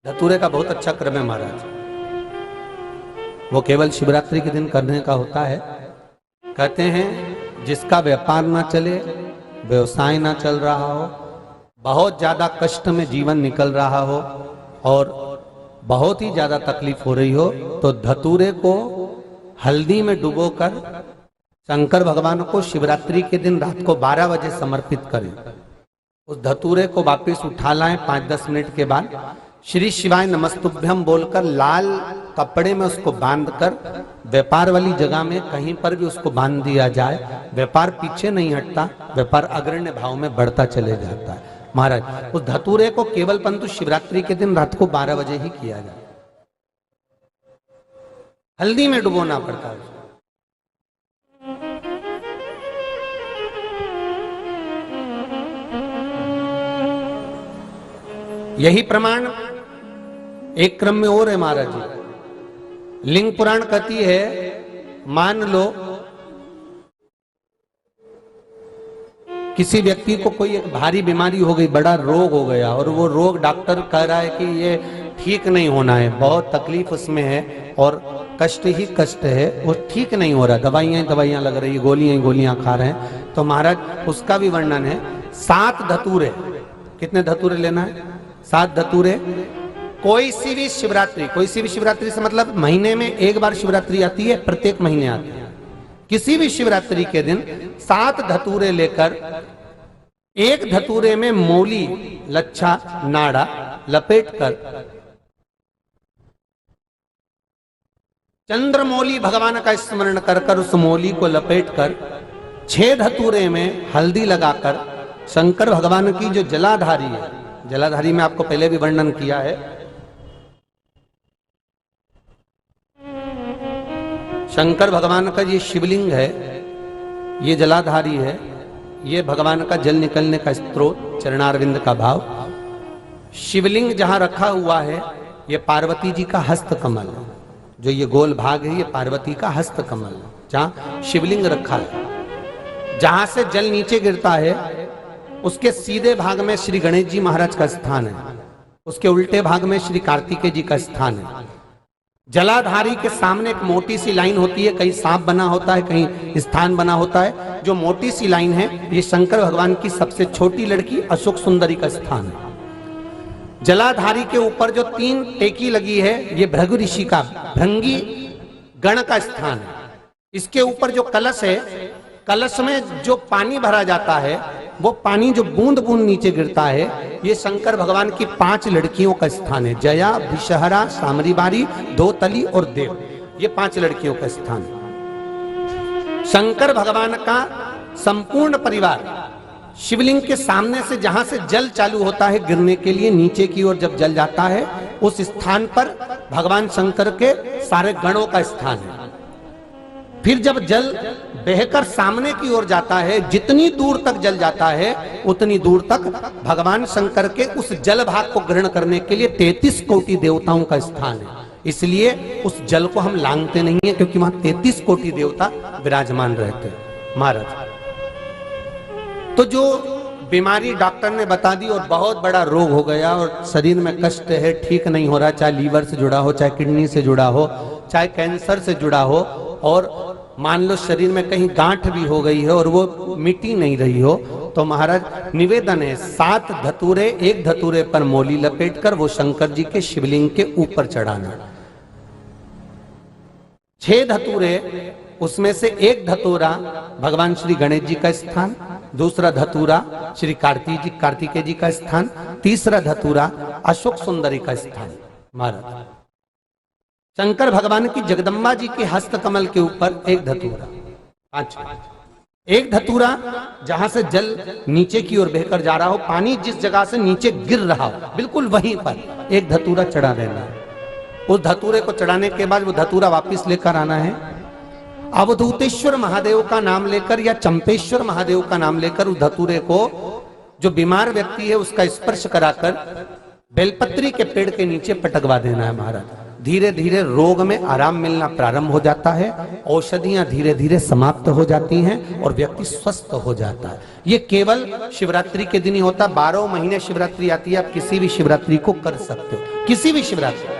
धतूरे का बहुत अच्छा क्रम है महाराज। वो केवल शिवरात्रि के दिन करने का होता है। कहते हैं जिसका व्यापार ना चले, व्यवसाय ना चल रहा हो, बहुत ज्यादा कष्ट में जीवन निकल रहा हो और बहुत ही ज्यादा तकलीफ हो रही हो, तो धतूरे को हल्दी में डुबोकर शंकर भगवान को शिवरात्रि के दिन रात को 12 बजे समर्पित करें। उस धतूरे को वापस उठा लाएं 5-10 मिनट के बाद, श्री शिवाय नमस्तुभ्यम बोलकर लाल कपड़े में उसको बांधकर व्यापार वाली जगह में कहीं पर भी उसको बांध दिया जाए। व्यापार पीछे नहीं हटता, व्यापार अग्रण्य भाव में बढ़ता चले जाता है। महाराज उस धतूरे को केवल परंतु शिवरात्रि के दिन रात को 12 बजे ही किया जाए। हल्दी में डुबोना पड़ता है। यही प्रमाण एक क्रम में और है महाराज जी। लिंग पुराण कहती है, मान लो किसी व्यक्ति को कोई एक भारी बीमारी हो गई, बड़ा रोग हो गया और वो रोग डॉक्टर कह रहा है कि ये ठीक नहीं होना है, बहुत तकलीफ उसमें है और कष्ट ही कष्ट है, वो ठीक नहीं हो रहा, दवाइयां लग रही, गोलियां खा रहे हैं। तो महाराज उसका भी वर्णन है। 7 धतूरे, कितने धतूरे लेना है? 7 धतूरे। कोई सी भी शिवरात्रि से मतलब महीने में एक बार शिवरात्रि आती है, प्रत्येक महीने आती है। किसी भी शिवरात्रि के दिन 7 धतूरे लेकर एक धतूरे में मौली, लच्छा, नाड़ा लपेटकर चंद्रमौली भगवान का स्मरण कर उस मौली को लपेटकर 6 धतूरे में हल्दी लगाकर शंकर भगवान की जो जलाधारी है, जलाधारी में आपको पहले भी वर्णन किया है, शंकर भगवान का ये शिवलिंग है, ये जलाधारी है, ये भगवान का जल निकलने का स्त्रोत, चरणारविंद का भाव। शिवलिंग जहां रखा हुआ है ये पार्वती जी का हस्त कमल है, जो ये गोल भाग है ये पार्वती का हस्त कमल है, जहां शिवलिंग रखा है। जहां से जल नीचे गिरता है उसके सीधे भाग में श्री गणेश जी महाराज का स्थान है, उसके उल्टे भाग में श्री कार्तिकेय जी का स्थान है। जलाधारी के सामने एक मोटी सी लाइन होती है, कहीं सांप बना होता है, कहीं स्थान बना होता है। जो मोटी सी लाइन है ये शंकर भगवान की सबसे छोटी लड़की अशोक सुंदरी का स्थान है। जलाधारी के ऊपर जो 3 टेकी लगी है ये भृगु ऋषि का, भृंगी गण का स्थान है। इसके ऊपर जो कलश है, कलश में जो पानी भरा जाता है वो पानी जो बूंद बूंद नीचे गिरता है ये शंकर भगवान की 5 लड़कियों का स्थान है। जया, विषहरा, सामरीबारी, दोतली और देव, ये 5 लड़कियों का स्थान है। शंकर भगवान का संपूर्ण परिवार शिवलिंग के सामने से, जहां से जल चालू होता है गिरने के लिए नीचे की ओर जब जल जाता है, उस स्थान पर भगवान शंकर के सारे गणों का स्थान है। फिर जब जल बहकर सामने की ओर जाता है, जितनी दूर तक जल जाता है उतनी दूर तक भगवान शंकर के उस जल भाग को ग्रहण करने के लिए 33 कोटि देवताओं का स्थान है। इसलिए उस जल को हम लांघते नहीं है, क्योंकि वहां 33 कोटि देवता विराजमान रहते हैं महाराज। तो जो बीमारी डॉक्टर ने बता दी और बहुत बड़ा रोग हो गया और शरीर में कष्ट है, ठीक नहीं हो रहा, चाहे लीवर से जुड़ा हो, चाहे किडनी से जुड़ा हो, चाहे कैंसर से जुड़ा हो, और मान लो शरीर में कहीं गांठ भी हो गई है और वो मिटी नहीं रही हो, तो महाराज निवेदन है 7 धतूरे, एक धतूरे पर मौली लपेटकर वो शंकर जी के शिवलिंग के ऊपर चढ़ाना। 6 धतूरे, उसमें से एक धतूरा भगवान श्री गणेश जी का स्थान, दूसरा धतूरा श्री कार्तिकेय जी का स्थान, तीसरा धतूरा अशोक सुंदरी का स्थान। महाराज शंकर भगवान की जगदम्बा जी के हस्त कमल के ऊपर एक धतूरा, 5, एक धतूरा जहां से जल नीचे की ओर बहकर जा रहा हो, पानी जिस जगह से नीचे गिर रहा हो बिल्कुल वहीं पर एक धतूरा चढ़ा देना है। उस धतूरे को चढ़ाने के बाद वो धतूरा वापस लेकर आना है। अवधूतेश्वर महादेव का नाम लेकर या चंपेश्वर महादेव का नाम लेकर उस धतूरे को, जो बीमार व्यक्ति है उसका स्पर्श कराकर बेलपत्री के पेड़ के नीचे पटकवा देना है महाराज। धीरे धीरे रोग में आराम मिलना प्रारंभ हो जाता है, औषधियां धीरे धीरे समाप्त हो जाती हैं और व्यक्ति स्वस्थ हो जाता है। ये केवल शिवरात्रि के दिन ही होता। 12 महीने शिवरात्रि आती है, आप किसी भी शिवरात्रि को कर सकते हो, किसी भी शिवरात्रि।